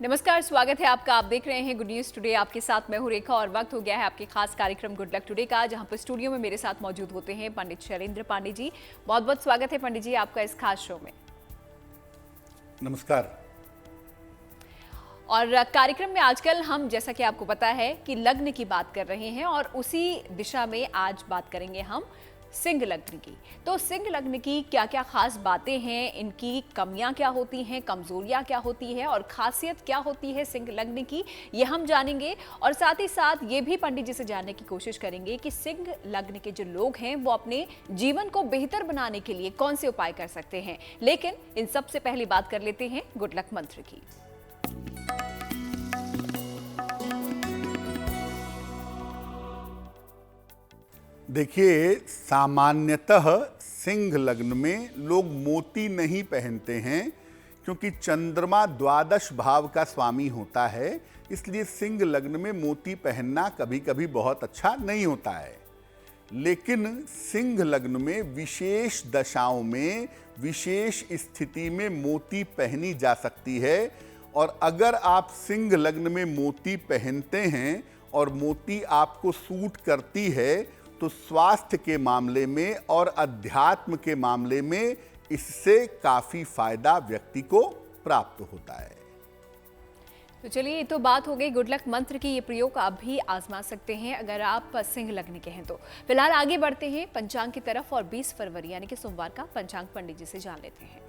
नमस्कार, स्वागत है आपका। आप देख रहे हैं गुड न्यूज टुडे। आपके साथ मैं हूं रेखा और वक्त हो गया है आपके खास कार्यक्रम गुड लक टुडे का, जहां पर स्टूडियो में मेरे साथ मौजूद होते हैं पंडित शैलेंद्र पांडे जी। बहुत बहुत स्वागत है पंडित जी आपका इस खास शो में। नमस्कार। और कार्यक्रम में आजकल हम, जैसा कि आपको पता है, कि लग्न की बात कर रहे हैं और उसी दिशा में आज बात करेंगे हम सिंह लग्न की। तो सिंह लग्न की क्या क्या खास बातें हैं, इनकी कमियां क्या होती हैं, कमजोरियां क्या होती है और खासियत क्या होती है सिंह लग्न की, ये हम जानेंगे। और साथ ही साथ ये भी पंडित जी से जानने की कोशिश करेंगे कि सिंह लग्न के जो लोग हैं वो अपने जीवन को बेहतर बनाने के लिए कौन से उपाय कर सकते हैं। लेकिन इन सबसे पहले बात कर लेते हैं गुड लक मंत्र की। देखिए, सामान्यतः सिंह लग्न में लोग मोती नहीं पहनते हैं क्योंकि चंद्रमा द्वादश भाव का स्वामी होता है। इसलिए सिंह लग्न में मोती पहनना कभी कभी बहुत अच्छा नहीं होता है। लेकिन सिंह लग्न में विशेष दशाओं में, विशेष स्थिति में मोती पहनी जा सकती है। और अगर आप सिंह लग्न में मोती पहनते हैं और मोती आपको सूट करती है तो स्वास्थ्य के मामले में और अध्यात्म के मामले में इससे काफी फायदा व्यक्ति को प्राप्त होता है। तो चलिए, ये तो बात हो गई गुड लक मंत्र की। ये प्रयोग आप भी आजमा सकते हैं अगर आप सिंह लग्न के हैं तो। फिलहाल आगे बढ़ते हैं पंचांग की तरफ और 20 फरवरी यानी कि सोमवार का पंचांग पंडित जी से जान लेते हैं।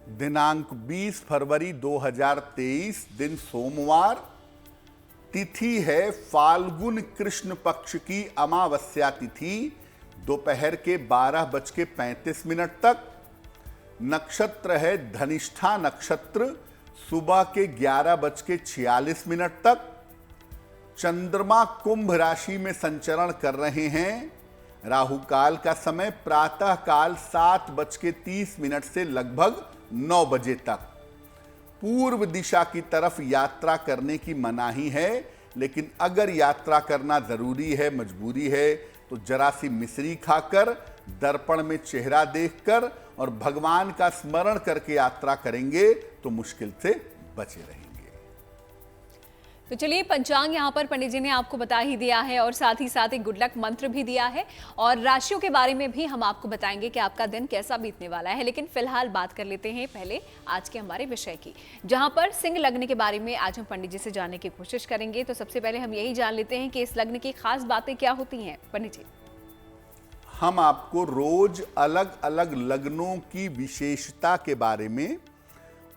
दिनांक 20 फरवरी 2023, दिन सोमवार, तिथि है फाल्गुन कृष्ण पक्ष की अमावस्या तिथि, दोपहर के 12:35 तक। नक्षत्र है धनिष्ठा नक्षत्र, सुबह के 11:46 तक। चंद्रमा कुंभ राशि में संचरण कर रहे हैं। राहु काल का समय प्रातः काल 7:30 से लगभग 9 बजे तक। पूर्व दिशा की तरफ यात्रा करने की मनाही है, लेकिन अगर यात्रा करना जरूरी है, मजबूरी है, तो जरा सी मिश्री खाकर, दर्पण में चेहरा देखकर और भगवान का स्मरण करके यात्रा करेंगे तो मुश्किल से बचे रहेंगे। तो चलिए, पंचांग यहाँ पर पंडित जी ने आपको बता ही दिया है और साथ ही साथ एक गुड लक मंत्र भी दिया है और राशियों के बारे में भी हम आपको बताएंगे कि आपका दिन कैसा बीतने वाला है। लेकिन फिलहाल बात कर लेते हैं पहले आज के हमारे विषय की, जहां पर सिंह लग्न के बारे में आज हम पंडित जी से जानने की कोशिश करेंगे। तो सबसे पहले हम यही जान लेते हैं कि इस लग्न की खास बातें क्या होती हैं पंडित जी। हम आपको रोज अलग अलग लग्नों की विशेषता के बारे में,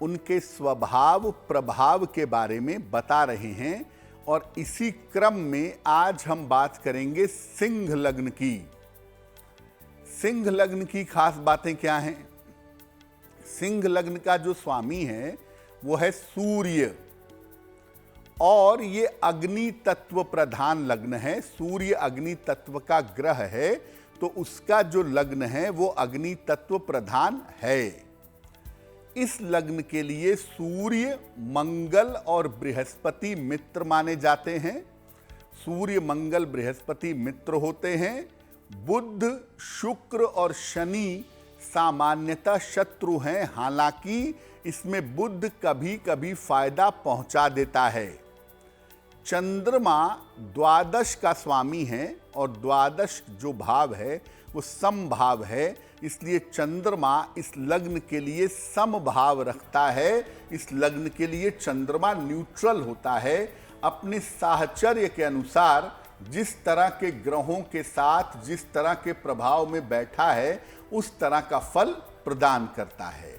उनके स्वभाव प्रभाव के बारे में बता रहे हैं। और इसी क्रम में आज हम बात करेंगे सिंह लग्न की। सिंह लग्न की खास बातें क्या हैं? सिंह लग्न का जो स्वामी है वो है सूर्य, और ये अग्नि तत्व प्रधान लग्न है। सूर्य अग्नि तत्व का ग्रह है, तो उसका जो लग्न है वो अग्नि तत्व प्रधान है। इस लग्न के लिए सूर्य, मंगल और बृहस्पति मित्र माने जाते हैं। सूर्य, मंगल, बृहस्पति मित्र होते हैं। बुध, शुक्र और शनि सामान्यतः शत्रु हैं, हालांकि इसमें बुध कभी कभी फायदा पहुंचा देता है। चंद्रमा द्वादश का स्वामी है और द्वादश जो भाव है वो समभाव है, इसलिए चंद्रमा इस लग्न के लिए समभाव रखता है। इस लग्न के लिए चंद्रमा न्यूट्रल होता है। अपने साहचर्य के अनुसार जिस तरह के ग्रहों के साथ जिस तरह के प्रभाव में बैठा है उस तरह का फल प्रदान करता है।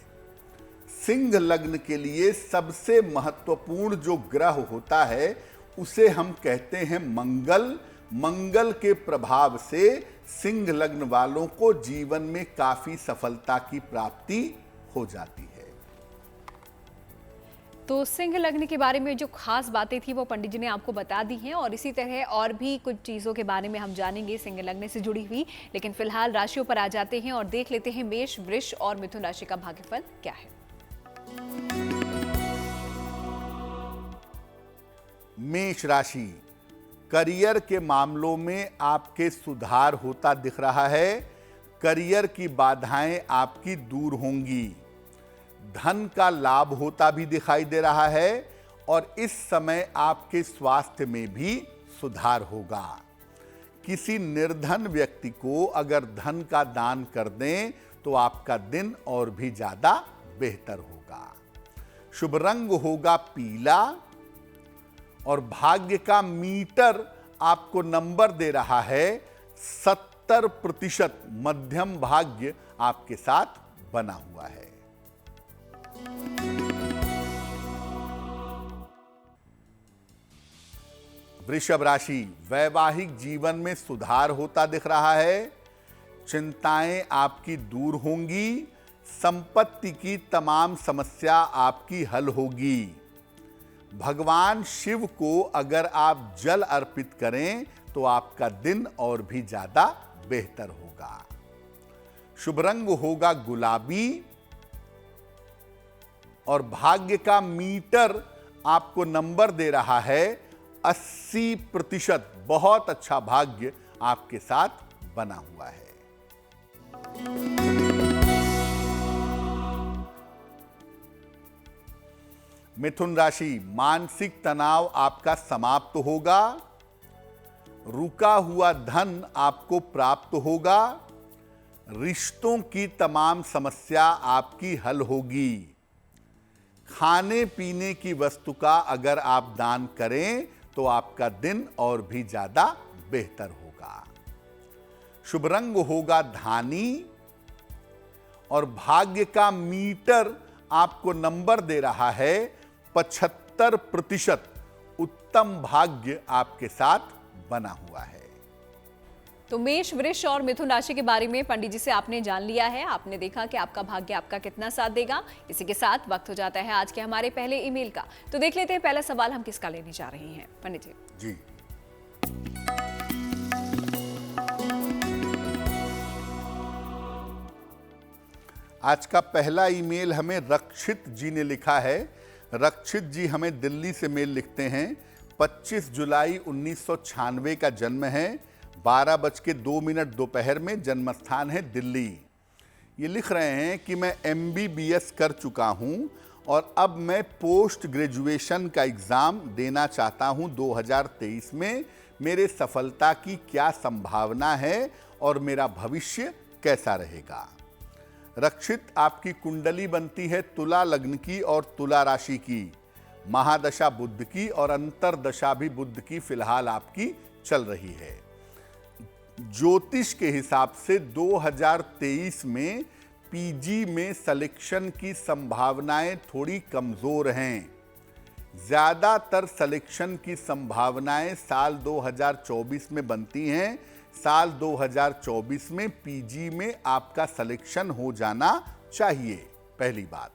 सिंह लग्न के लिए सबसे महत्वपूर्ण जो ग्रह होता है उसे हम कहते हैं मंगल। मंगल के प्रभाव से सिंह लग्न वालों को जीवन में काफी सफलता की प्राप्ति हो जाती है। तो सिंह लग्न के बारे में जो खास बातें थी वो पंडित जी ने आपको बता दी हैं और इसी तरह और भी कुछ चीज़ों के बारे में हम जानेंगे सिंह लग्न से जुड़ी हुई। लेकिन फिलहाल राशियों पर आ जाते हैं और देख लेते हैं मेष, वृष और मिथुन राशि का भाग्यफल क्या है। मेष राशि, करियर के मामलों में आपके सुधार होता दिख रहा है। करियर की बाधाएं आपकी दूर होंगी। धन का लाभ होता भी दिखाई दे रहा है और इस समय आपके स्वास्थ्य में भी सुधार होगा। किसी निर्धन व्यक्ति को अगर धन का दान कर दें तो आपका दिन और भी ज्यादा बेहतर होगा। शुभ रंग होगा पीला और भाग्य का मीटर आपको नंबर दे रहा है 70%। मध्यम भाग्य आपके साथ बना हुआ है। वृषभ राशि, वैवाहिक जीवन में सुधार होता दिख रहा है। चिंताएं आपकी दूर होंगी। संपत्ति की तमाम समस्या आपकी हल होगी। भगवान शिव को अगर आप जल अर्पित करें तो आपका दिन और भी ज्यादा बेहतर होगा। शुभ रंग होगा गुलाबी और भाग्य का मीटर आपको नंबर दे रहा है 80%। बहुत अच्छा भाग्य आपके साथ बना हुआ है। मिथुन राशि, मानसिक तनाव आपका समाप्त होगा। रुका हुआ धन आपको प्राप्त होगा। रिश्तों की तमाम समस्या आपकी हल होगी। खाने पीने की वस्तु का अगर आप दान करें तो आपका दिन और भी ज्यादा बेहतर होगा। शुभ रंग होगा धानी और भाग्य का मीटर आपको नंबर दे रहा है 75%। उत्तम भाग्य आपके साथ बना हुआ है। तो मेष, वृष और मिथुन राशि के बारे में पंडित जी से आपने जान लिया है। आपने देखा कि आपका भाग्य आपका कितना साथ देगा। इसी के साथ वक्त हो जाता है आज के हमारे पहले ईमेल का। तो देख लेते हैं पहला सवाल हम किसका लेने जा रहे हैं पंडित जी। जी, आज का पहला ईमेल हमें रक्षित जी ने लिखा है। रक्षित जी हमें दिल्ली से मेल लिखते हैं। 25 जुलाई 1996 का जन्म है। 12:02 दोपहर में जन्म स्थान है दिल्ली। ये लिख रहे हैं कि मैं MBBS कर चुका हूं और अब मैं पोस्ट ग्रेजुएशन का एग्जाम देना चाहता हूं 2023 में। मेरे सफलता की क्या संभावना है और मेरा भविष्य कैसा रहेगा। रक्षित, आपकी कुंडली बनती है तुला लग्न की और तुला राशि की। महादशा बुध की और अंतरदशा भी बुध की फिलहाल आपकी चल रही है। ज्योतिष के हिसाब से 2023 में पीजी में सिलेक्शन की संभावनाएं थोड़ी कमजोर हैं। ज्यादातर सिलेक्शन की संभावनाएं साल 2024 में बनती हैं। साल 2024 में पीजी में आपका सिलेक्शन हो जाना चाहिए, पहली बात।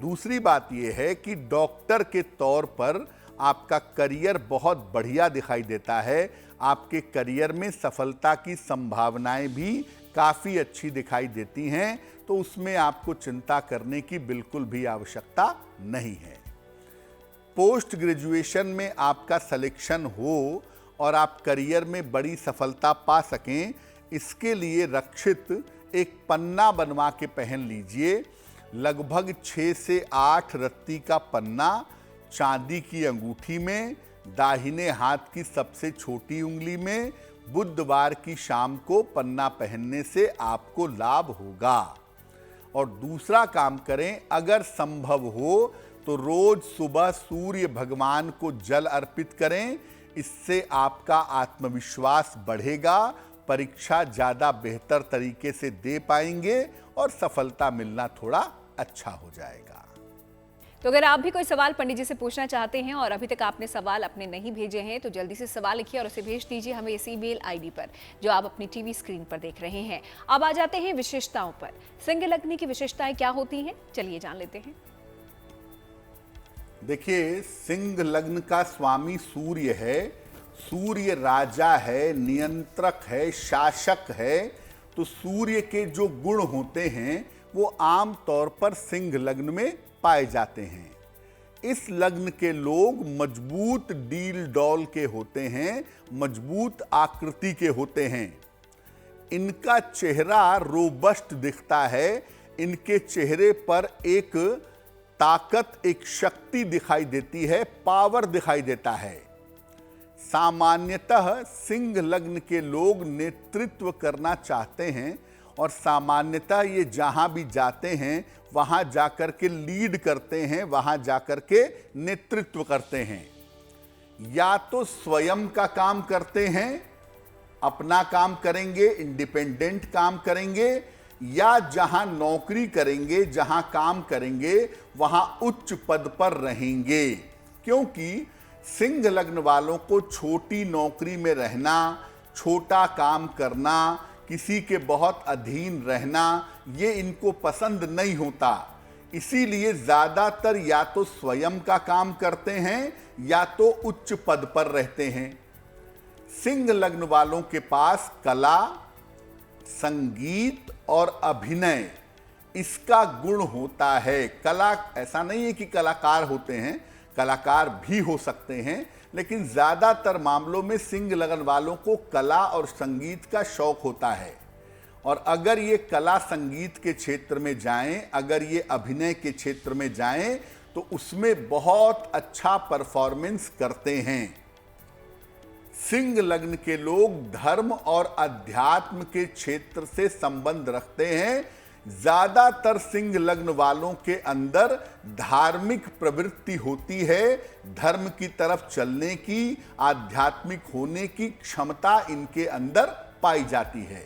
दूसरी बात यह है कि डॉक्टर के तौर पर आपका करियर बहुत बढ़िया दिखाई देता है। आपके करियर में सफलता की संभावनाएं भी काफ़ी अच्छी दिखाई देती हैं, तो उसमें आपको चिंता करने की बिल्कुल भी आवश्यकता नहीं है। पोस्ट ग्रेजुएशन में आपका सिलेक्शन हो और आप करियर में बड़ी सफलता पा सकें, इसके लिए रक्षित एक पन्ना बनवा के पहन लीजिए। लगभग 6 से 8 रत्ती का पन्ना चांदी की अंगूठी में, दाहिने हाथ की सबसे छोटी उंगली में। बुधवार की शाम को पन्ना पहनने से आपको लाभ होगा। और दूसरा काम करें, अगर संभव हो तो रोज सुबह सूर्य भगवान को जल अर्पित करें। इससे आपका आत्मविश्वास बढ़ेगा, परीक्षा ज़्यादा बेहतर तरीके से दे पाएंगे और सफलता मिलना थोड़ा अच्छा हो जाएगा। तो अगर आप भी कोई सवाल पंडित जी से पूछना चाहते हैं और अभी तक आपने सवाल अपने नहीं भेजे हैं तो जल्दी से सवाल लिखिए और उसे भेज दीजिए हमें इस ईमेल आईडी पर जो आप अपनी टीवी स्क्रीन पर देख रहे हैं। अब आ जाते हैं विशेषताओं पर। सिंह लग्न की विशेषताएं क्या होती हैं, चलिए जान लेते हैं। देखिए, सिंह लग्न का स्वामी सूर्य है। सूर्य राजा है, नियंत्रक है, शासक है। तो सूर्य के जो गुण होते हैं वो आम तौर पर सिंह लग्न में पाए जाते हैं। इस लग्न के लोग मजबूत डील डॉल के होते हैं, मजबूत आकृति के होते हैं। इनका चेहरा रोबस्ट दिखता है, इनके चेहरे पर एक ताकत, एक शक्ति दिखाई देती है, पावर दिखाई देता है। सामान्यतः सिंह लग्न के लोग नेतृत्व करना चाहते हैं और सामान्यतः ये जहां भी जाते हैं वहां जाकर के लीड करते हैं, वहां जाकर के नेतृत्व करते हैं। या तो स्वयं का काम करते हैं, अपना काम करेंगे, इंडिपेंडेंट काम करेंगे, या जहां नौकरी करेंगे, जहां काम करेंगे वहां उच्च पद पर रहेंगे। क्योंकि सिंह लग्न वालों को छोटी नौकरी में रहना, छोटा काम करना, किसी के बहुत अधीन रहना, ये इनको पसंद नहीं होता। इसीलिए ज्यादातर या तो स्वयं का काम करते हैं या तो उच्च पद पर रहते हैं। सिंह लग्न वालों के पास कला, संगीत और अभिनय इसका गुण होता है। कला, ऐसा नहीं है कि कलाकार होते हैं, कलाकार भी हो सकते हैं, लेकिन ज्यादातर मामलों में सिंह लग्न वालों को कला और संगीत का शौक होता है। और अगर ये कला संगीत के क्षेत्र में जाएं, अगर ये अभिनय के क्षेत्र में जाएं, तो उसमें बहुत अच्छा परफॉर्मेंस करते हैं। सिंह लग्न के लोग धर्म और अध्यात्म के क्षेत्र से संबंध रखते हैं। ज्यादातर सिंह लग्न वालों के अंदर धार्मिक प्रवृत्ति होती है, धर्म की तरफ चलने की, आध्यात्मिक होने की क्षमता इनके अंदर पाई जाती है।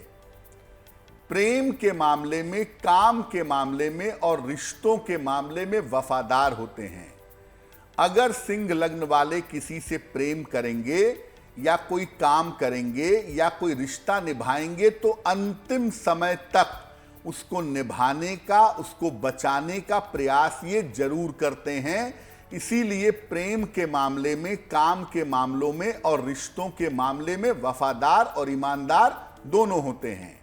प्रेम के मामले में, काम के मामले में और रिश्तों के मामले में वफादार होते हैं। अगर सिंह लग्न वाले किसी से प्रेम करेंगे या कोई काम करेंगे या कोई रिश्ता निभाएंगे तो अंतिम समय तक उसको निभाने का, उसको बचाने का प्रयास ये जरूर करते हैं। इसीलिए प्रेम के मामले में, काम के मामलों में और रिश्तों के मामले में वफादार और ईमानदार दोनों होते हैं।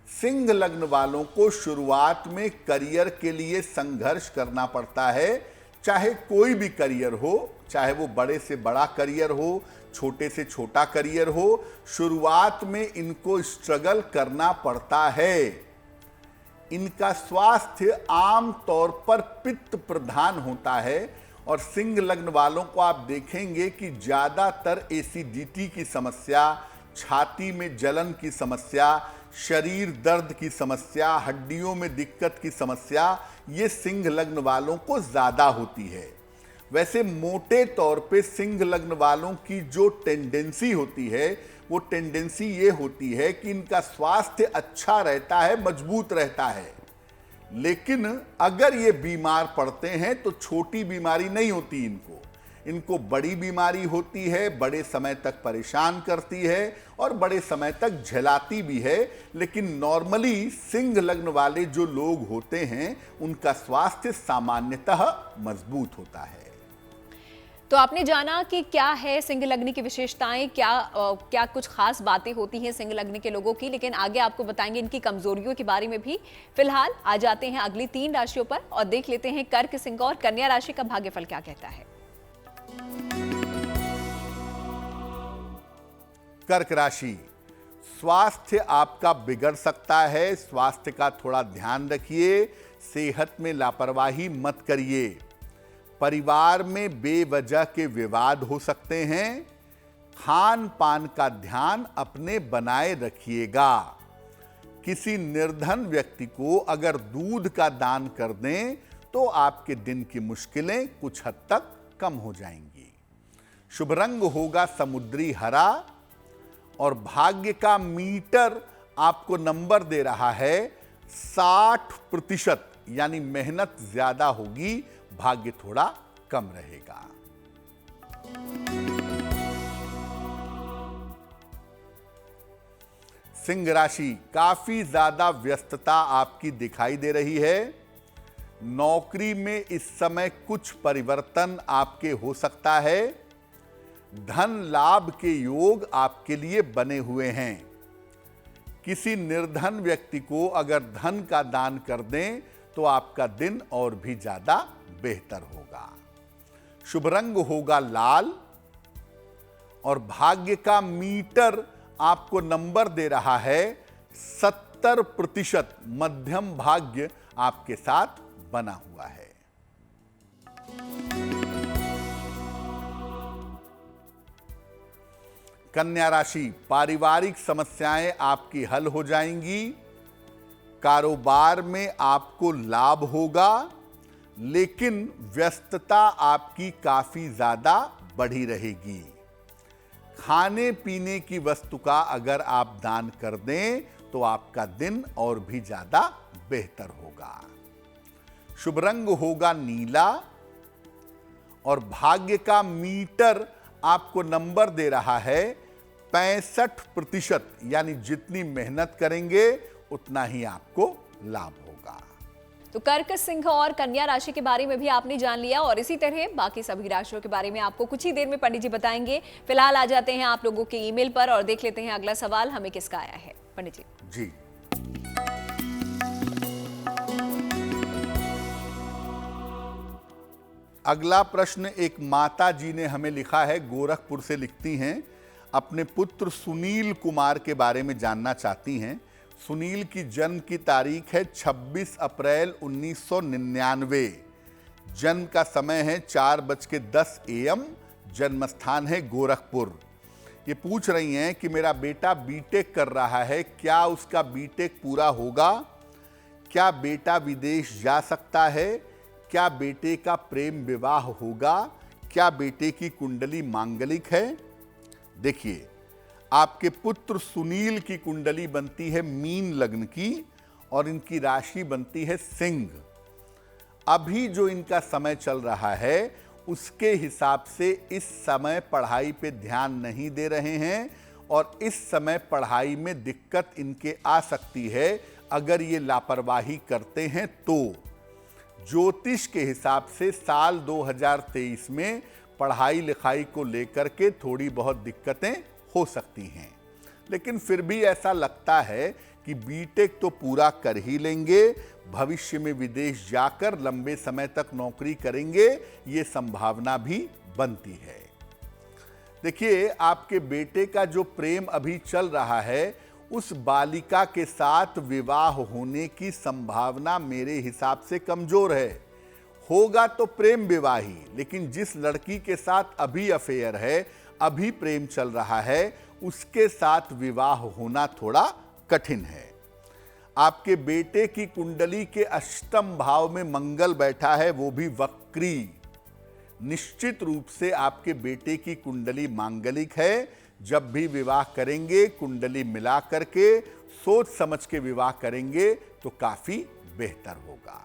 सिंह लग्न वालों को शुरुआत में करियर के लिए संघर्ष करना पड़ता है, चाहे कोई भी करियर हो, चाहे वो बड़े से बड़ा करियर हो, छोटे से छोटा करियर हो, शुरुआत में इनको स्ट्रगल करना पड़ता है। इनका स्वास्थ्य आम तौर पर पित्त प्रधान होता है और सिंह लग्न वालों को आप देखेंगे कि ज्यादातर एसिडिटी की समस्या, छाती में जलन की समस्या, शरीर दर्द की समस्या, हड्डियों में दिक्कत की समस्या, ये सिंह लग्न वालों को ज्यादा होती है। वैसे मोटे तौर पे सिंह लग्न वालों की जो टेंडेंसी होती है, वो टेंडेंसी ये होती है कि इनका स्वास्थ्य अच्छा रहता है, मजबूत रहता है। लेकिन अगर ये बीमार पड़ते हैं तो छोटी बीमारी नहीं होती इनको बड़ी बीमारी होती है, बड़े समय तक परेशान करती है और बड़े समय तक झेलाती भी है। लेकिन नॉर्मली सिंह लग्न वाले जो लोग होते हैं उनका स्वास्थ्य सामान्यतः मजबूत होता है। तो आपने जाना कि क्या है सिंह लग्न की विशेषताएं, क्या कुछ खास बातें होती हैं सिंह लग्न के लोगों की, लेकिन आगे आपको बताएंगे इनकी कमजोरियों के बारे में भी। फिलहाल आ जाते हैं अगली 3 राशियों पर और देख लेते हैं कर्क, सिंह और कन्या राशि का भाग्यफल क्या कहता है। कर्क राशि, स्वास्थ्य आपका बिगड़ सकता है, स्वास्थ्य का थोड़ा ध्यान रखिए, सेहत में लापरवाही मत करिए। परिवार में बेवजह के विवाद हो सकते हैं। खान पान का ध्यान अपने बनाए रखिएगा। किसी निर्धन व्यक्ति को अगर दूध का दान कर दें तो आपके दिन की मुश्किलें कुछ हद तक कम हो जाएंगी। शुभ रंग होगा समुद्री हरा और भाग्य का मीटर आपको नंबर दे रहा है 60%, यानी मेहनत ज्यादा होगी, भाग्य थोड़ा कम रहेगा। सिंह राशि, काफी ज्यादा व्यस्तता आपकी दिखाई दे रही है। नौकरी में इस समय कुछ परिवर्तन आपके हो सकता है। धन लाभ के योग आपके लिए बने हुए हैं। किसी निर्धन व्यक्ति को अगर धन का दान कर दें तो आपका दिन और भी ज्यादा बेहतर होगा। शुभ रंग होगा लाल और भाग्य का मीटर आपको नंबर दे रहा है 70% मध्यम भाग्य आपके साथ बना हुआ है। कन्या राशि, पारिवारिक समस्याएं आपकी हल हो जाएंगी। कारोबार में आपको लाभ होगा, लेकिन व्यस्तता आपकी काफी ज्यादा बढ़ी रहेगी। खाने पीने की वस्तु का अगर आप दान कर दें तो आपका दिन और भी ज्यादा बेहतर होगा। शुभ रंग होगा नीला और भाग्य का मीटर आपको नंबर दे रहा है 65%, यानी जितनी मेहनत करेंगे उतना ही आपको लाभ होगा। तो कर्क, सिंह और कन्या राशि के बारे में भी आपने जान लिया और इसी तरह बाकी सभी राशियों के बारे में आपको कुछ ही देर में पंडित जी बताएंगे। फिलहाल आ जाते हैं आप लोगों के ईमेल पर और देख लेते हैं अगला सवाल हमें किसका आया है। पंडित जी। अगला प्रश्न एक माता जी ने हमें लिखा है, गोरखपुर से लिखती हैं, अपने पुत्र सुनील कुमार के बारे में जानना चाहती हैं। सुनील की जन्म की तारीख है 26 अप्रैल 1999। जन्म का समय है 4:10 AM। जन्म स्थान है गोरखपुर। ये पूछ रही हैं कि मेरा बेटा बीटेक कर रहा है, क्या उसका बीटेक पूरा होगा? क्या बेटा विदेश जा सकता है? क्या बेटे का प्रेम विवाह होगा? क्या बेटे की कुंडली मांगलिक है? देखिए, आपके पुत्र सुनील की कुंडली बनती है मीन लग्न की और इनकी राशि बनती है सिंह। अभी जो इनका समय चल रहा है उसके हिसाब से इस समय पढ़ाई पे ध्यान नहीं दे रहे हैं और इस समय पढ़ाई में दिक्कत इनके आ सकती है अगर ये लापरवाही करते हैं तो। ज्योतिष के हिसाब से साल 2023 में पढ़ाई लिखाई को लेकर के थोड़ी बहुत दिक्कतें हो सकती हैं, लेकिन फिर भी ऐसा लगता है कि बीटेक तो पूरा कर ही लेंगे, भविष्य में विदेश जाकर लंबे समय तक नौकरी करेंगे, ये संभावना भी बनती है। देखिए, आपके बेटे का जो प्रेम अभी चल रहा है उस बालिका के साथ विवाह होने की संभावना मेरे हिसाब से कमजोर है। होगा तो प्रेम विवाह ही, लेकिन जिस लड़की के साथ अभी अफेयर है, अभी प्रेम चल रहा है, उसके साथ विवाह होना थोड़ा कठिन है। आपके बेटे की कुंडली के अष्टम भाव में मंगल बैठा है, वो भी वक्री। निश्चित रूप से आपके बेटे की कुंडली मांगलिक है। जब भी विवाह करेंगे कुंडली मिला करके सोच समझ के विवाह करेंगे तो काफी बेहतर होगा।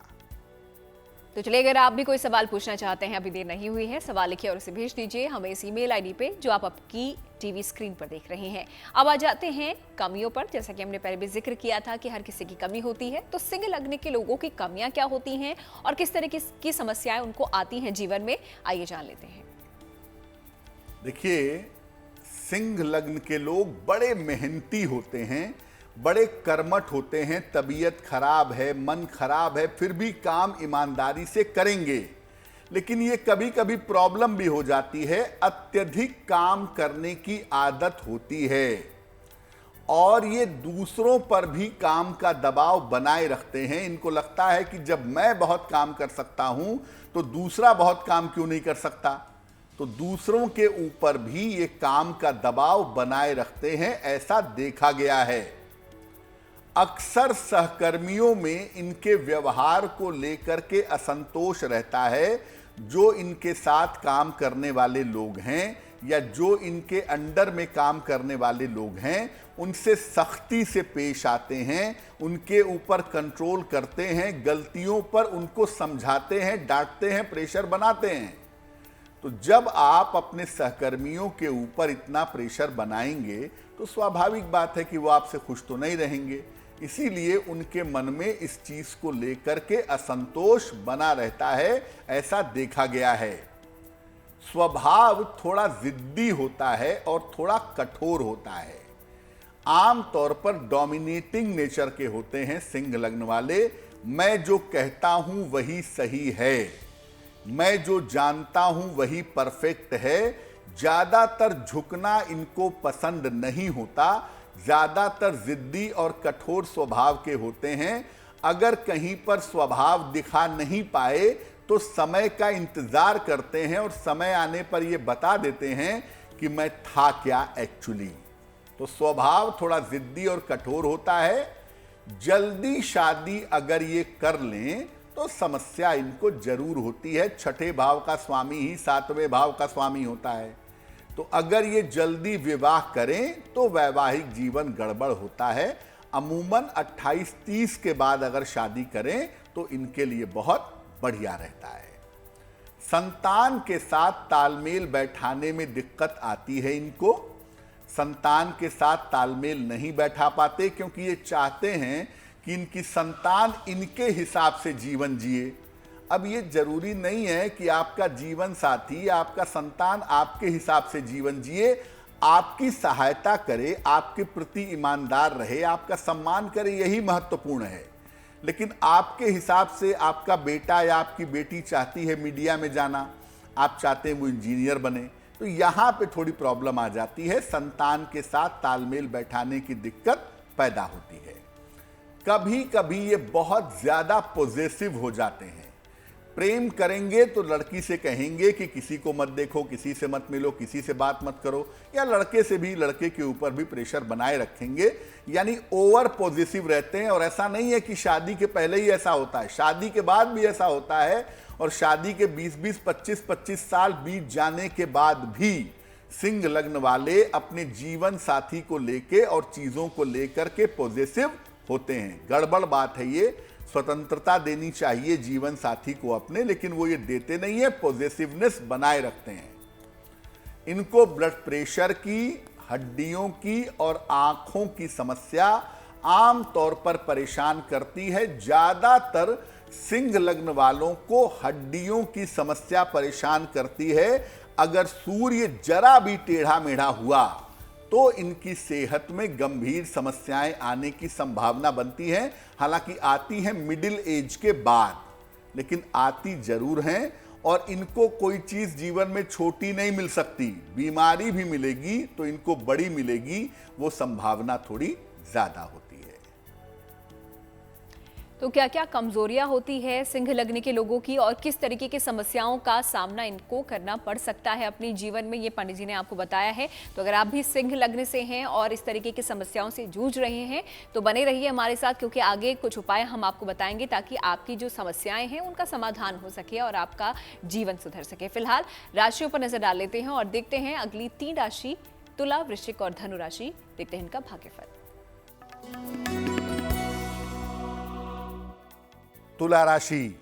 तो चलिए, अगर आप भी कोई सवाल पूछना चाहते हैं, अभी देर नहीं हुई है, सवाल लिखिए और उसे भेज दीजिए हमें इस ईमेल आईडी पे जो आप आपकी टीवी स्क्रीन पर देख रहे हैं। अब आ जाते हैं कमियों पर। जैसा कि हमने पहले भी जिक्र किया था कि हर किसी की कमी होती है, तो सिंह लग्न के लोगों की कमियां क्या होती हैं और किस तरह की समस्याएं उनको आती हैं जीवन में, आइए जान लेते हैं। देखिए, सिंह लग्न के लोग बड़े मेहनती होते हैं, बड़े कर्मठ होते हैं। तबीयत खराब है, मन खराब है, फिर भी काम ईमानदारी से करेंगे। लेकिन ये कभी कभी प्रॉब्लम भी हो जाती है, अत्यधिक काम करने की आदत होती है और ये दूसरों पर भी काम का दबाव बनाए रखते हैं। इनको लगता है कि जब मैं बहुत काम कर सकता हूं तो दूसरा बहुत काम क्यों नहीं कर सकता, तो दूसरों के ऊपर भी ये काम का दबाव बनाए रखते हैं, ऐसा देखा गया है। अक्सर सहकर्मियों में इनके व्यवहार को लेकर के असंतोष रहता है। जो इनके साथ काम करने वाले लोग हैं या जो इनके अंडर में काम करने वाले लोग हैं, उनसे सख्ती से पेश आते हैं, उनके ऊपर कंट्रोल करते हैं, गलतियों पर उनको समझाते हैं, डांटते हैं, प्रेशर बनाते हैं। तो जब आप अपने सहकर्मियों के ऊपर इतना प्रेशर बनाएंगे तो स्वाभाविक बात है कि वो आपसे खुश तो नहीं रहेंगे। इसीलिए उनके मन में इस चीज को लेकर के असंतोष बना रहता है, ऐसा देखा गया है। स्वभाव थोड़ा जिद्दी होता है और थोड़ा कठोर होता है। आमतौर पर डोमिनेटिंग नेचर के होते हैं सिंह लग्न वाले। मैं जो कहता हूं वही सही है, मैं जो जानता हूं वही परफेक्ट है। ज्यादातर झुकना इनको पसंद नहीं होता। ज्यादातर जिद्दी और कठोर स्वभाव के होते हैं। अगर कहीं पर स्वभाव दिखा नहीं पाए तो समय का इंतजार करते हैं और समय आने पर यह बता देते हैं कि मैं था क्या एक्चुअली। तो स्वभाव थोड़ा जिद्दी और कठोर होता है। जल्दी शादी अगर ये कर लें तो समस्या इनको जरूर होती है। छठे भाव का स्वामी ही सातवें भाव का स्वामी होता है। तो अगर ये जल्दी विवाह करें तो वैवाहिक जीवन गड़बड़ होता है। अमूमन 28-30 के बाद अगर शादी करें तो इनके लिए बहुत बढ़िया रहता है। संतान के साथ तालमेल बैठाने में दिक्कत आती है इनको। संतान के साथ तालमेल नहीं बैठा पाते क्योंकि ये चाहते हैं कि इनकी संतान इनके हिसाब से जीवन जिए। अब ये जरूरी नहीं है कि आपका जीवन साथी, आपका संतान आपके हिसाब से जीवन जिए, आपकी सहायता करे, आपके प्रति ईमानदार रहे, आपका सम्मान करे, यही महत्वपूर्ण है। लेकिन आपके हिसाब से आपका बेटा या आपकी बेटी चाहती है मीडिया में जाना, आप चाहते हैं वो इंजीनियर बने, तो यहाँ पे थोड़ी प्रॉब्लम आ जाती है। संतान के साथ तालमेल बैठाने की दिक्कत पैदा होती है। कभी कभी ये बहुत ज्यादा पॉजिटिव हो जाते हैं। प्रेम करेंगे तो लड़की से कहेंगे कि किसी को मत देखो, किसी से मत मिलो, किसी से बात मत करो, या लड़के से भी, लड़के के ऊपर भी प्रेशर बनाए रखेंगे। यानी ओवर पॉजिटिव रहते हैं। और ऐसा नहीं है कि शादी के पहले ही ऐसा होता है, शादी के बाद भी ऐसा होता है। और शादी के 20-20, 25-25 साल बीत जाने के बाद भी सिंह लग्न वाले अपने जीवन साथी को लेके और चीजों को लेकर के पॉजिटिव होते हैं। गड़बड़ बात है ये। स्वतंत्रता देनी चाहिए जीवन साथी को अपने, लेकिन वो ये देते नहीं है, पॉजिटिवनेस बनाए रखते हैं। इनको ब्लड प्रेशर की, हड्डियों की और आंखों की समस्या आम तौर पर परेशान करती है। ज्यादातर सिंह लग्न वालों को हड्डियों की समस्या परेशान करती है। अगर सूर्य जरा भी टेढ़ा मेढ़ा हुआ तो इनकी सेहत में गंभीर समस्याएं आने की संभावना बनती है। हालांकि आती है मिडिल एज के बाद, लेकिन आती जरूर हैं। और इनको कोई चीज जीवन में छोटी नहीं मिल सकती। बीमारी भी मिलेगी तो इनको बड़ी मिलेगी, वो संभावना थोड़ी ज्यादा होती है। तो क्या क्या कमजोरियां होती है सिंह लग्न के लोगों की और किस तरीके की समस्याओं का सामना इनको करना पड़ सकता है अपने जीवन में, ये पंडित जी ने आपको बताया है। तो अगर आप भी सिंह लग्न से हैं और इस तरीके की समस्याओं से जूझ रहे हैं तो बने रहिए हमारे साथ, क्योंकि आगे कुछ उपाय हम आपको बताएंगे ताकि आपकी जो समस्याएं हैं उनका समाधान हो सके और आपका जीवन सुधर सके। फिलहाल राशियों पर नजर डाल लेते हैं और देखते हैं अगली 3 राशि तुला, वृश्चिक और धनु राशि। देखते हैं इनका भाग्यफल। तुला राशि,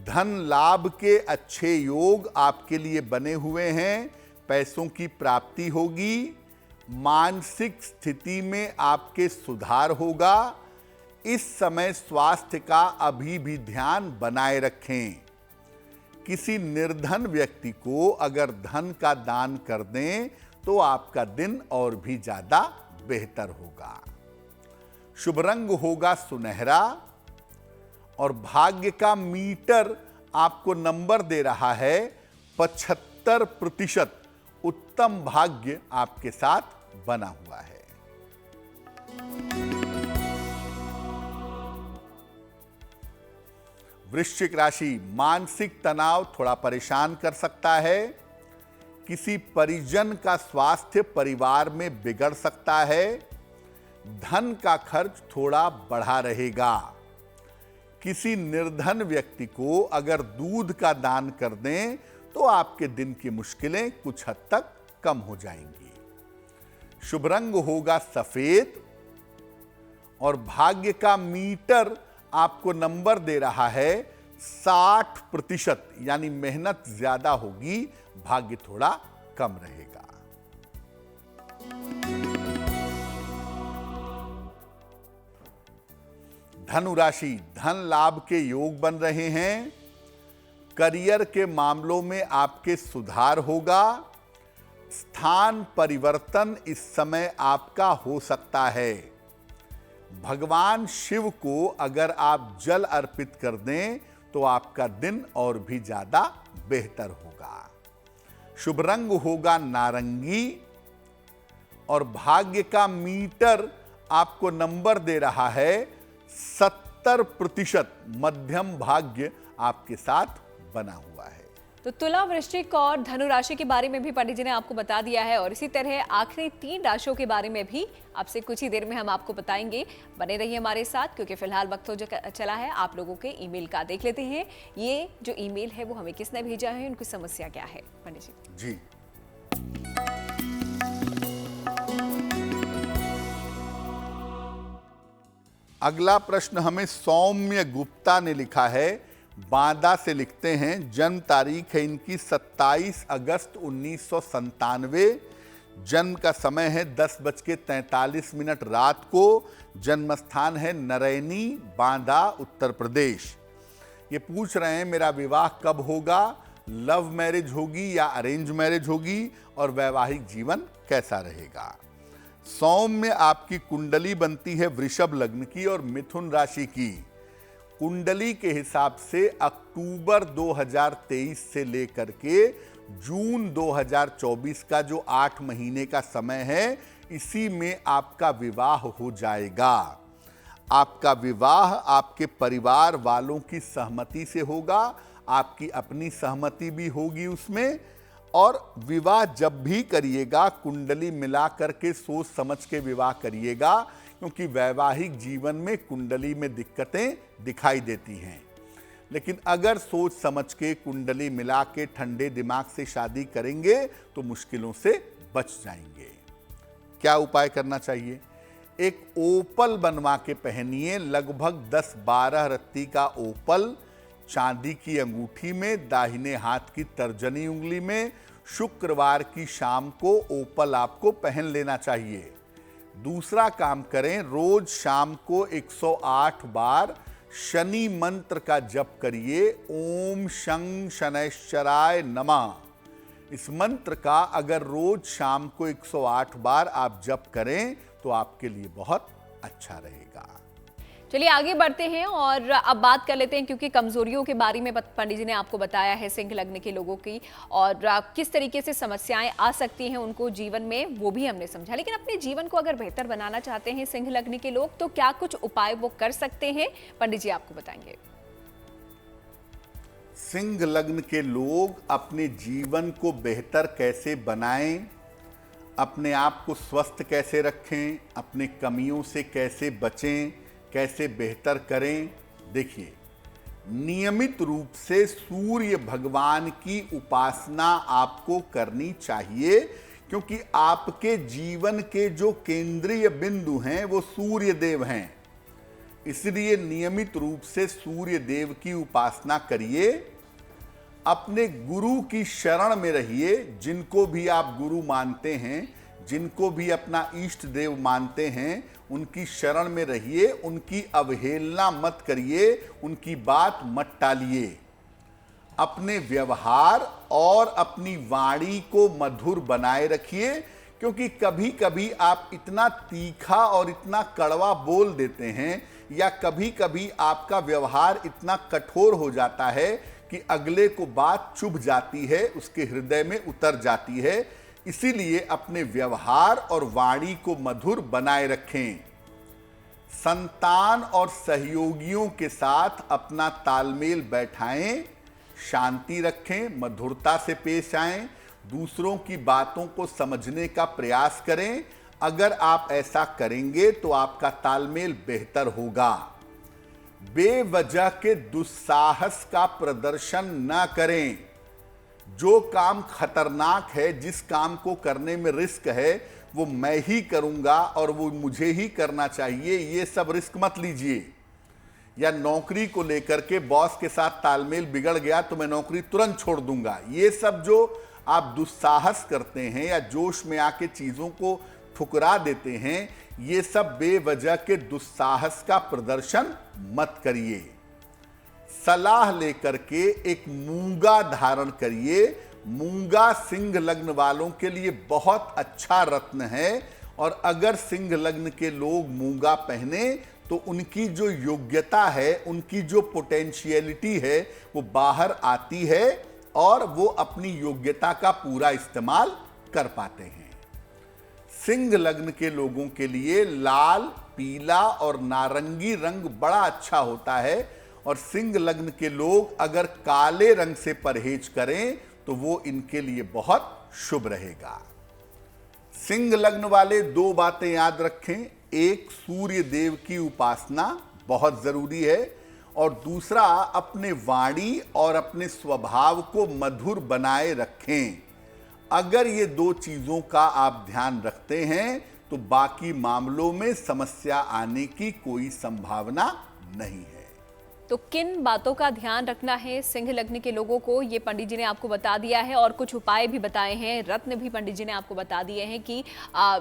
धन लाभ के अच्छे योग आपके लिए बने हुए हैं। पैसों की प्राप्ति होगी। मानसिक स्थिति में आपके सुधार होगा। इस समय स्वास्थ्य का अभी भी ध्यान बनाए रखें। किसी निर्धन व्यक्ति को अगर धन का दान कर दें तो आपका दिन और भी ज्यादा बेहतर होगा। शुभ रंग होगा सुनहरा और भाग्य का मीटर आपको नंबर दे रहा है 75%। उत्तम भाग्य आपके साथ बना हुआ है। वृश्चिक राशि, मानसिक तनाव थोड़ा परेशान कर सकता है। किसी परिजन का स्वास्थ्य परिवार में बिगड़ सकता है। धन का खर्च थोड़ा बढ़ा रहेगा। किसी निर्धन व्यक्ति को अगर दूध का दान कर दें तो आपके दिन की मुश्किलें कुछ हद तक कम हो जाएंगी। शुभ रंग होगा सफेद और भाग्य का मीटर आपको नंबर दे रहा है 60%। यानी मेहनत ज्यादा होगी, भाग्य थोड़ा कम रहेगा। धनु राशि, धन लाभ के योग बन रहे हैं। करियर के मामलों में आपके सुधार होगा। स्थान परिवर्तन इस समय आपका हो सकता है। भगवान शिव को अगर आप जल अर्पित कर दें तो आपका दिन और भी ज्यादा बेहतर होगा। शुभ रंग होगा नारंगी और भाग्य का मीटर आपको नंबर दे रहा है 70% मध्यम भाग्य आपके साथ बना हुआ है। तो तुला, वृश्चिक और धनु राशि के बारे में भी पंडित जी ने आपको बता दिया है और इसी तरह आखिरी 3 राशियों के बारे में भी आपसे कुछ ही देर में हम आपको बताएंगे। बने रहिए हमारे साथ, क्योंकि फिलहाल वक्त हो चला है आप लोगों के ईमेल का। देख लेते हैं ये जो ईमेल है वो हमें किसने भेजा है, उनकी समस्या क्या है। पंडित जी अगला प्रश्न हमें सौम्य गुप्ता ने लिखा है, बांदा से लिखते हैं। जन्म तारीख है इनकी 27 अगस्त 1997। जन्म का समय है 10:43 रात को। जन्म स्थान है नरैनी, बांदा, उत्तर प्रदेश। ये पूछ रहे हैं मेरा विवाह कब होगा, लव मैरिज होगी या अरेंज मैरिज होगी, और वैवाहिक जीवन कैसा रहेगा। सौम्य, आपकी कुंडली बनती है वृषभ लग्न की और मिथुन राशि की। कुंडली के हिसाब से अक्टूबर 2023 से लेकर के जून 2024 का जो 8 महीने का समय है, इसी में आपका विवाह हो जाएगा। आपका विवाह आपके परिवार वालों की सहमति से होगा, आपकी अपनी सहमति भी होगी उसमें। और विवाह जब भी करिएगा कुंडली मिला करके सोच समझ के विवाह करिएगा, क्योंकि वैवाहिक जीवन में कुंडली में दिक्कतें दिखाई देती हैं। लेकिन अगर सोच समझ के कुंडली मिला के ठंडे दिमाग से शादी करेंगे तो मुश्किलों से बच जाएंगे। क्या उपाय करना चाहिए? एक ओपल बनवा के पहनिए, लगभग 10-12 रत्ती का ओपल चांदी की अंगूठी में, दाहिने हाथ की तर्जनी उंगली में। शुक्रवार की शाम को ओपल आपको पहन लेना चाहिए। दूसरा काम करें, रोज शाम को 108 बार शनि मंत्र का जप करिए, ओम शं शनैश्चराय नमः। इस मंत्र का अगर रोज शाम को 108 बार आप जप करें तो आपके लिए बहुत अच्छा रहेगा। चलिए आगे बढ़ते हैं और अब बात कर लेते हैं, क्योंकि कमजोरियों के बारे में पंडित जी ने आपको बताया है सिंह लग्न के लोगों की, और किस तरीके से समस्याएं आ सकती हैं उनको जीवन में, वो भी हमने समझा। लेकिन अपने जीवन को अगर बेहतर बनाना चाहते हैं सिंह लग्न के लोग, तो क्या कुछ उपाय वो कर सकते हैं, पंडित जी आपको बताएंगे। सिंह लग्न के लोग अपने जीवन को बेहतर कैसे बनाएं, अपने आप को स्वस्थ कैसे रखें, अपने कमियों से कैसे बचें, कैसे बेहतर करें। देखिए, नियमित रूप से सूर्य भगवान की उपासना आपको करनी चाहिए, क्योंकि आपके जीवन के जो केंद्रीय बिंदु हैं वो सूर्य देव हैं। इसलिए नियमित रूप से सूर्य देव की उपासना करिए। अपने गुरु की शरण में रहिए, जिनको भी आप गुरु मानते हैं, जिनको भी अपना इष्ट देव मानते हैं, उनकी शरण में रहिए। उनकी अवहेलना मत करिए, उनकी बात मत टालिए। अपने व्यवहार और अपनी वाणी को मधुर बनाए रखिए, क्योंकि कभी कभी आप इतना तीखा और इतना कड़वा बोल देते हैं, या कभी कभी आपका व्यवहार इतना कठोर हो जाता है कि अगले को बात चुभ जाती है, उसके हृदय में उतर जाती है। इसीलिए अपने व्यवहार और वाणी को मधुर बनाए रखें। संतान और सहयोगियों के साथ अपना तालमेल बैठाएं, शांति रखें, मधुरता से पेश आएं, दूसरों की बातों को समझने का प्रयास करें। अगर आप ऐसा करेंगे तो आपका तालमेल बेहतर होगा। बेवजह के दुस्साहस का प्रदर्शन न करें। जो काम खतरनाक है, जिस काम को करने में रिस्क है, वो मैं ही करूंगा और वो मुझे ही करना चाहिए, ये सब रिस्क मत लीजिए। या नौकरी को लेकर के बॉस के साथ तालमेल बिगड़ गया तो मैं नौकरी तुरंत छोड़ दूंगा, ये सब जो आप दुस्साहस करते हैं या जोश में आके चीजों को ठुकरा देते हैं, ये सब बेवजह के दुस्साहस का प्रदर्शन मत करिए। सलाह लेकर के एक मूंगा धारण करिए। मूंगा सिंह लग्न वालों के लिए बहुत अच्छा रत्न है, और अगर सिंह लग्न के लोग मूंगा पहने तो उनकी जो योग्यता है, उनकी जो पोटेंशियलिटी है, वो बाहर आती है और वो अपनी योग्यता का पूरा इस्तेमाल कर पाते हैं। सिंह लग्न के लोगों के लिए लाल, पीला और नारंगी रंग बड़ा अच्छा होता है और सिंह लग्न के लोग अगर काले रंग से परहेज करें तो वो इनके लिए बहुत शुभ रहेगा। सिंह लग्न वाले दो बातें याद रखें, एक सूर्य देव की उपासना बहुत जरूरी है और दूसरा अपने वाणी और अपने स्वभाव को मधुर बनाए रखें। अगर ये दो चीजों का आप ध्यान रखते हैं तो बाकी मामलों में समस्या आने की कोई संभावना नहीं है। तो किन बातों का ध्यान रखना है सिंह लग्न के लोगों को, ये पंडित जी ने आपको बता दिया है और कुछ उपाय भी बताए हैं, रत्न भी पंडित जी ने आपको बता दिए हैं कि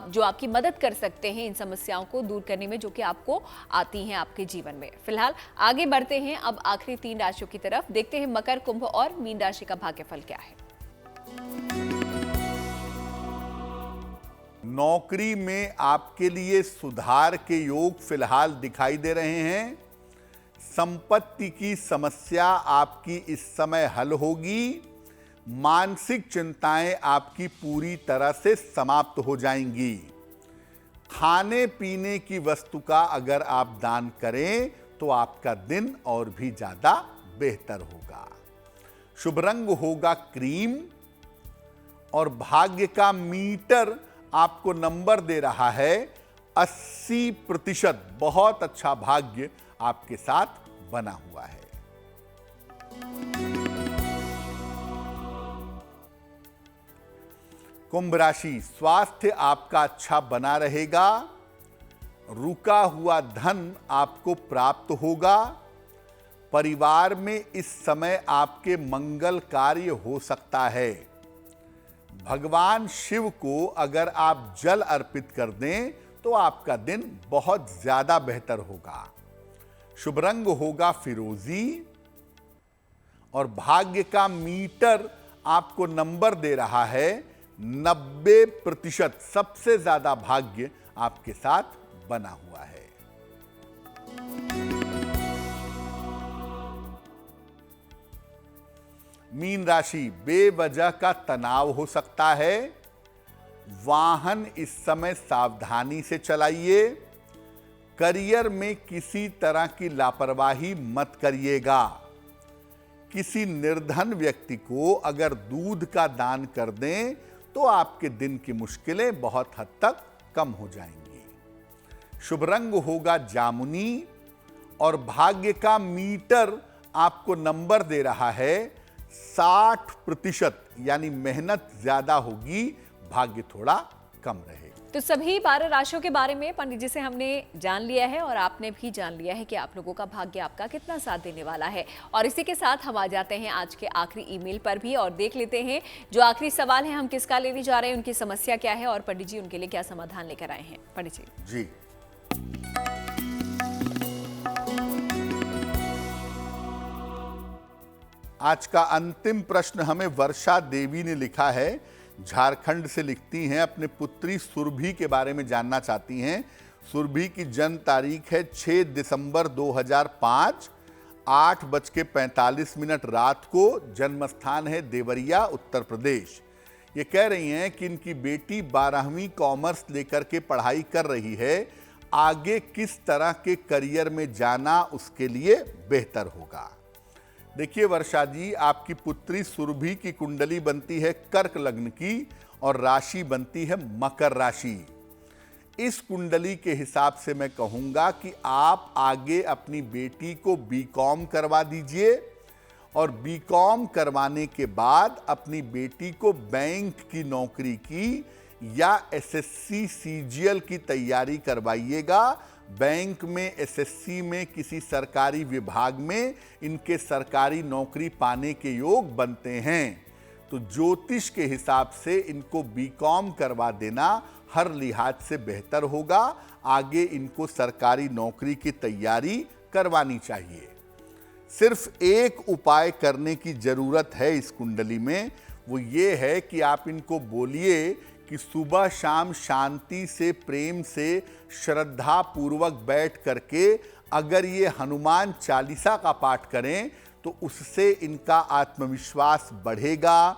जो आपकी मदद कर सकते हैं इन समस्याओं को दूर करने में जो कि आपको आती हैं आपके जीवन में। फिलहाल आगे बढ़ते हैं अब आखिरी 3 राशियों की तरफ, देखते हैं मकर, कुंभ और मीन राशि का भाग्यफल क्या है। नौकरी में आपके लिए सुधार के योग फिलहाल दिखाई दे रहे हैं। संपत्ति की समस्या आपकी इस समय हल होगी। मानसिक चिंताएं आपकी पूरी तरह से समाप्त हो जाएंगी। खाने पीने की वस्तु का अगर आप दान करें तो आपका दिन और भी ज्यादा बेहतर होगा। शुभ रंग होगा क्रीम और भाग्य का मीटर आपको नंबर दे रहा है 80%। बहुत अच्छा भाग्य आपके साथ बना हुआ है। कुंभ राशि, स्वास्थ्य आपका अच्छा बना रहेगा। रुका हुआ धन आपको प्राप्त होगा। परिवार में इस समय आपके मंगल कार्य हो सकता है। भगवान शिव को अगर आप जल अर्पित कर दें तो आपका दिन बहुत ज्यादा बेहतर होगा। शुभ रंग होगा फिरोजी और भाग्य का मीटर आपको नंबर दे रहा है 90%। सबसे ज्यादा भाग्य आपके साथ बना हुआ है। मीन राशि, बेवजह का तनाव हो सकता है। वाहन इस समय सावधानी से चलाइए। करियर में किसी तरह की लापरवाही मत करिएगा। किसी निर्धन व्यक्ति को अगर दूध का दान कर दें तो आपके दिन की मुश्किलें बहुत हद तक कम हो जाएंगी। शुभ रंग होगा जामुनी और भाग्य का मीटर आपको नंबर दे रहा है 60%। यानी मेहनत ज्यादा होगी, भाग्य थोड़ा कम रहेगा। तो सभी 12 राशियों के बारे में पंडित जी से हमने जान लिया है और आपने भी जान लिया है कि आप लोगों का भाग्य आपका कितना साथ देने वाला है। और इसी के साथ हम आ जाते हैं आज के आखिरी ईमेल पर भी और देख लेते हैं जो आखिरी सवाल है हम किसका लेने जा रहे हैं, उनकी समस्या क्या है और पंडित जी उनके लिए क्या समाधान लेकर आए हैं। पंडित जी। आज का अंतिम प्रश्न हमें वर्षा देवी ने लिखा है, झारखंड से लिखती हैं, अपने पुत्री सुरभि के बारे में जानना चाहती हैं। सुरभि की जन्म तारीख है 6 दिसंबर 2005, 8:45 रात को। जन्म स्थान है देवरिया, उत्तर प्रदेश। ये कह रही हैं कि इनकी बेटी 12वीं कॉमर्स लेकर के पढ़ाई कर रही है। आगे किस तरह के करियर में जाना उसके लिए बेहतर होगा। देखिए वर्षा जी, आपकी पुत्री सुरभि की कुंडली बनती है कर्क लग्न की और राशि बनती है मकर राशि। इस कुंडली के हिसाब से मैं कहूंगा कि आप आगे अपनी बेटी को बीकॉम करवा दीजिए और बीकॉम करवाने के बाद अपनी बेटी को बैंक की नौकरी की या एसएससी सीजीएल की तैयारी करवाइएगा। बैंक में, एसएससी में, किसी सरकारी विभाग में इनके सरकारी नौकरी पाने के योग बनते हैं। तो ज्योतिष के हिसाब से इनको बीकॉम करवा देना हर लिहाज से बेहतर होगा। आगे इनको सरकारी नौकरी की तैयारी करवानी चाहिए। सिर्फ एक उपाय करने की जरूरत है इस कुंडली में, वो ये है कि आप इनको बोलिए कि सुबह शाम शांति से, प्रेम से, श्रद्धा पूर्वक बैठ करके अगर ये हनुमान चालीसा का पाठ करें तो उससे इनका आत्मविश्वास बढ़ेगा,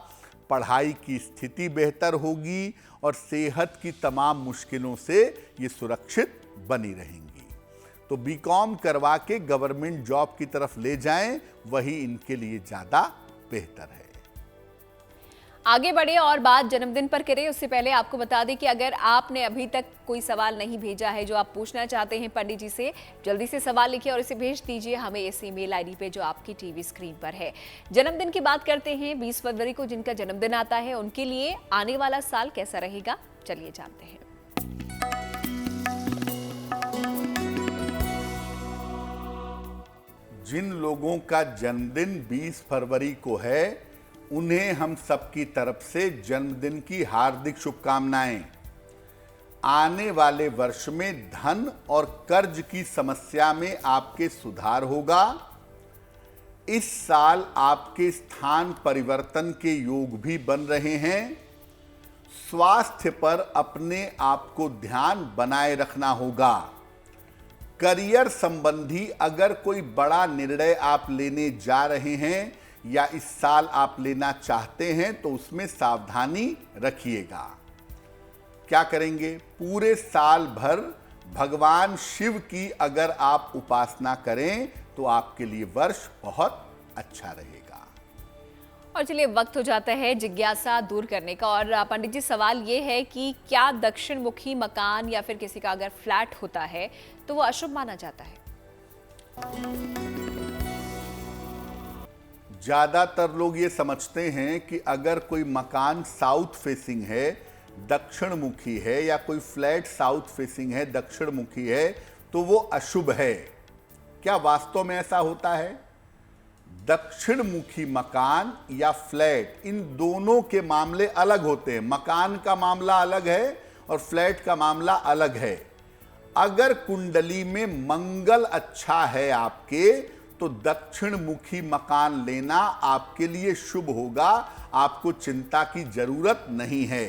पढ़ाई की स्थिति बेहतर होगी और सेहत की तमाम मुश्किलों से ये सुरक्षित बनी रहेंगी। तो बीकॉम करवा के गवर्नमेंट जॉब की तरफ ले जाएं, वही इनके लिए ज़्यादा बेहतर है। आगे बढ़े और बात जन्मदिन पर करें उससे पहले आपको बता दें कि अगर आपने अभी तक कोई सवाल नहीं भेजा है जो आप पूछना चाहते हैं पंडित जी से, जल्दी से सवाल लिखिए और इसे भेज दीजिए हमें इस ईमेल आईडी पे जो आपकी टीवी स्क्रीन पर है। जन्मदिन की बात करते हैं। 20 फरवरी को जिनका जन्मदिन आता है उनके लिए आने वाला साल कैसा रहेगा, चलिए जानते हैं। जिन लोगों का जन्मदिन 20 फरवरी को है, उन्हें हम सबकी तरफ से जन्मदिन की हार्दिक शुभकामनाएं। आने वाले वर्ष में धन और कर्ज की समस्या में आपके सुधार होगा। इस साल आपके स्थान परिवर्तन के योग भी बन रहे हैं। स्वास्थ्य पर अपने आप को ध्यान बनाए रखना होगा। करियर संबंधी अगर कोई बड़ा निर्णय आप लेने जा रहे हैं या इस साल आप लेना चाहते हैं तो उसमें सावधानी रखिएगा। क्या करेंगे? पूरे साल भर भगवान शिव की अगर आप उपासना करें तो आपके लिए वर्ष बहुत अच्छा रहेगा। और चलिए वक्त हो जाता है जिज्ञासा दूर करने का। और पंडित जी सवाल ये है कि क्या दक्षिण मुखी मकान या फिर किसी का अगर फ्लैट होता है तो वो अशुभ माना जाता है? ज़्यादातर लोग ये समझते हैं कि अगर कोई मकान साउथ फेसिंग है, दक्षिण मुखी है, या कोई फ्लैट साउथ फेसिंग है, दक्षिण मुखी है, तो वो अशुभ है। क्या वास्तव में ऐसा होता है? दक्षिण मुखी मकान या फ्लैट, इन दोनों के मामले अलग होते हैं। मकान का मामला अलग है और फ्लैट का मामला अलग है। अगर कुंडली में मंगल अच्छा है आपके, तो दक्षिण मुखी मकान लेना आपके लिए शुभ होगा, आपको चिंता की जरूरत नहीं है।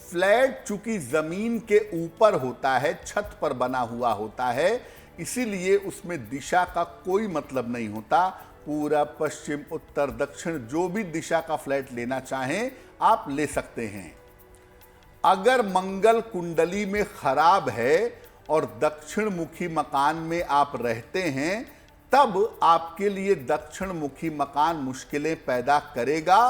फ्लैट चूंकि जमीन के ऊपर होता है, छत पर बना हुआ होता है, इसीलिए उसमें दिशा का कोई मतलब नहीं होता। पूरब, पश्चिम, उत्तर, दक्षिण, जो भी दिशा का फ्लैट लेना चाहें आप ले सकते हैं। अगर मंगल कुंडली में खराब है और दक्षिण मुखी मकान में आप रहते हैं, तब आपके लिए दक्षिण मुखी मकान मुश्किलें पैदा करेगा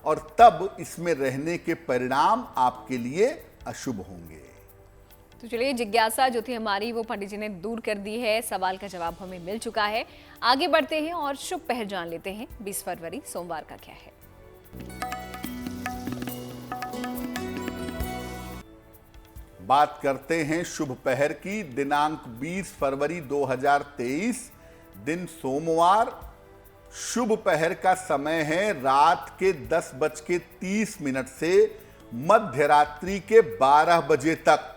और तब इसमें रहने के परिणाम आपके लिए अशुभ होंगे। तो चलिए जिज्ञासा जो थी हमारी वो पंडित जी ने दूर कर दी है। सवाल का जवाब हमें मिल चुका है। आगे बढ़ते हैं और शुभ पहर जान लेते हैं। 20 फरवरी सोमवार का क्या है? बात करते हैं शुभ पहर की। दिनांक 20 फरवरी 2023, दिन सोमवार। शुभ पहर का समय है रात के 10:30 से मध्य रात्रि के 12 बजे तक।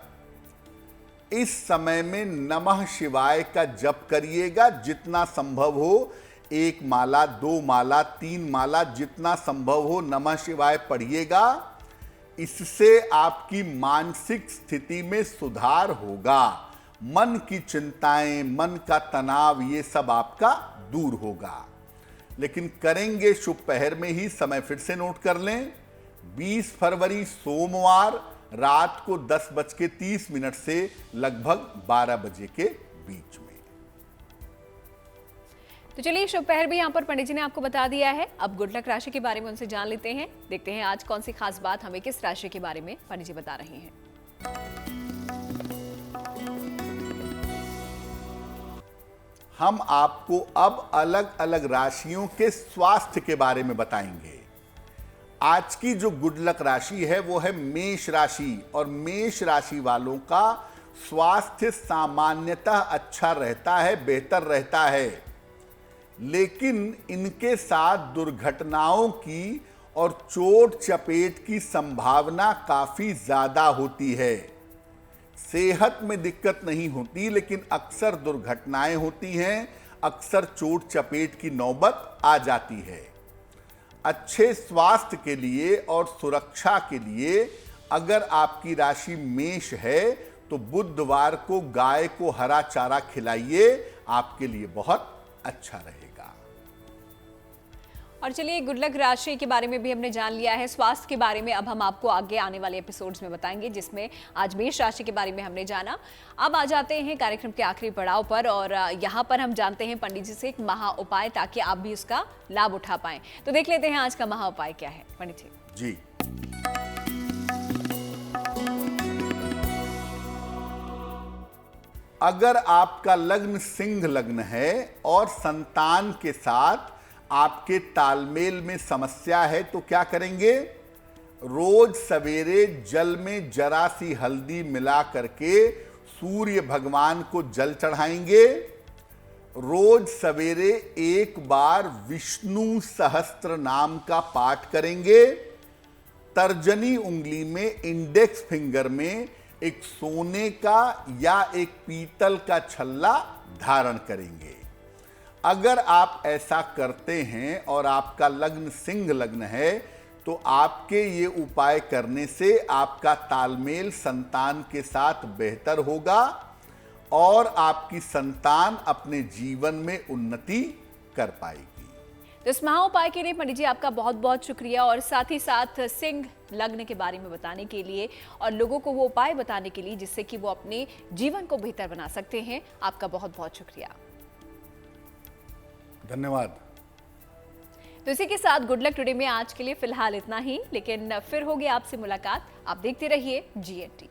इस समय में नमः शिवाय का जप करिएगा जितना संभव हो। 1 माला, 2 माला, 3 माला, जितना संभव हो नमः शिवाय पढ़िएगा। इससे आपकी मानसिक स्थिति में सुधार होगा। मन की चिंताएं, मन का तनाव, ये सब आपका दूर होगा। लेकिन करेंगे शुभ पहर में ही। समय फिर से नोट कर लें। 20 फरवरी सोमवार रात को 10:30 से लगभग 12 बजे के बीच में। तो चलिए शुभ पहर भी यहाँ पर पंडित जी ने आपको बता दिया है। अब गुड लक राशि के बारे में उनसे जान लेते हैं। देखते हैं आज कौन सी खास बात हमें किस राशि के बारे में पंडित जी बता रहे हैं। हम आपको अब अलग अलग राशियों के स्वास्थ्य के बारे में बताएंगे। आज की जो गुड लक राशि है वो है मेष राशि, और मेष राशि वालों का स्वास्थ्य सामान्यतः अच्छा रहता है, बेहतर रहता है। लेकिन इनके साथ दुर्घटनाओं की और चोट चपेट की संभावना काफी ज्यादा होती है। सेहत में दिक्कत नहीं होती, लेकिन अक्सर दुर्घटनाएं होती हैं, अक्सर चोट चपेट की नौबत आ जाती है। अच्छे स्वास्थ्य के लिए और सुरक्षा के लिए अगर आपकी राशि मेष है तो बुधवार को गाय को हरा चारा खिलाइए, आपके लिए बहुत अच्छा रहेगा। और चलिए, गुड लक राशि के बारे में भी हमने जान लिया है। स्वास्थ्य के बारे में अब हम आपको आगे आने वाले एपिसोड्स में बताएंगे, जिसमें आज मेष राशि के बारे में हमने जाना। अब आ जाते हैं कार्यक्रम के आखिरी पड़ाव पर, और यहाँ पर हम जानते हैं पंडित जी से एक महा उपाय, ताकि आप भी उसका लाभ उठा पाएं। तो देख लेते हैं आज का महा उपाय क्या है पंडित जी। अगर आपका लग्न सिंह लग्न है और संतान के साथ आपके तालमेल में समस्या है तो क्या करेंगे? रोज सवेरे जल में जरा सी हल्दी मिला करके सूर्य भगवान को जल चढ़ाएंगे। रोज सवेरे एक बार विष्णु सहस्त्र नाम का पाठ करेंगे। तर्जनी उंगली में, इंडेक्स फिंगर में एक सोने का या एक पीतल का छल्ला धारण करेंगे। अगर आप ऐसा करते हैं और आपका लग्न सिंह लग्न है तो आपके ये उपाय करने से आपका तालमेल संतान के साथ बेहतर होगा और आपकी संतान अपने जीवन में उन्नति कर पाएगी। तो इस महा उपाय के लिए पंडित जी आपका बहुत बहुत शुक्रिया, और साथ ही साथ सिंह लग्न के बारे में बताने के लिए और लोगों को वो उपाय बताने के लिए जिससे कि वो अपने जीवन को बेहतर बना सकते हैं। आपका बहुत बहुत शुक्रिया, धन्यवाद। तो इसी के साथ गुड लक टुडे में आज के लिए फिलहाल इतना ही, लेकिन फिर होगी आपसे मुलाकात। आप देखते रहिए GNT।